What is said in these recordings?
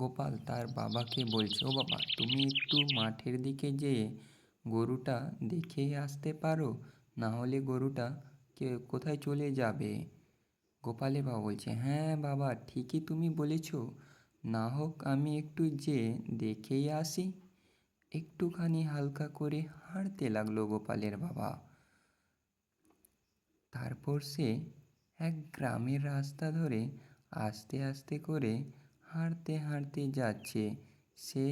গোপাল তার বাবাকে বলছে, ও বাবা, তুমি একটু মাঠের দিকে যেয়ে গরুটা দেখেই আসতে পারো, না হলে গরুটা কোথায় চলে যাবে। গোপালের বাবা বলছে, হ্যাঁ বাবা, ঠিকই তুমি বলেছ, না হোক আমি একটু যেয়ে দেখেই আসি। একটুখানি হালকা করে হাঁটতে লাগলো গোপালের বাবা। তারপর সে এক গ্রামের রাস্তা ধরে আস্তে আস্তে করে হাঁটতে হাঁটতে যাচ্ছে সে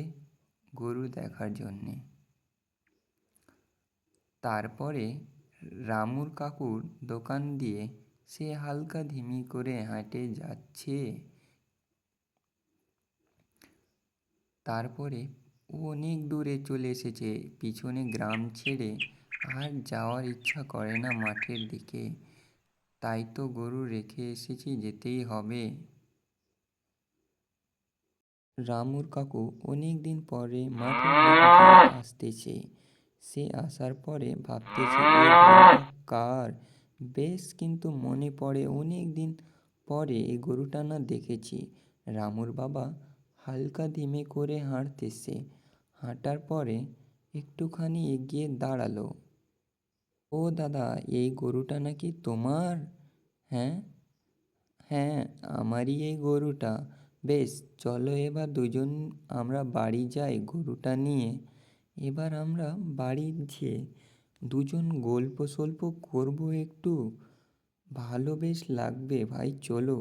গরু দেখার জন্যে। তারপরে রামুর কাকুর দোকান দিয়ে সে হালকা ধিমি করে হাঁটে যাচ্ছে। তারপরে ও অনেক দূরে চলে এসেছে, পিছনে গ্রাম ছেড়ে আর যাওয়ার ইচ্ছা করে না মাঠের দিকে। তাই তো গরু রেখে এসেছি, যেতেই হবে। রামুর কাকু অনেক দিন পরে মাঠের দিক দিয়ে আসতেছে। সে আসার পরে ভাবতেছে, এই গরুটা কার? বেশ, কিন্তু মনে পড়ে অনেক দিন পরে এই গরুটা না দেখেছি। রামুর বাবা হালকা ধিমে করে হাঁটতেছে। হাঁটার পরে একটুখানি এগিয়ে দাঁড়ালো। ও দাদা, এই গরুটা নাকি তোমার? হ্যাঁ, হ্যাঁ, আমারই এই গরুটা। বেশ, চলো এবার দুজন আমরা বাড়ি যাই গরুটা নিয়ে। এবার আমরা বাড়ি যেয়ে দুজন গল্প সল্প করবো একটু। ভালো বেশ লাগবে ভাই, চলো।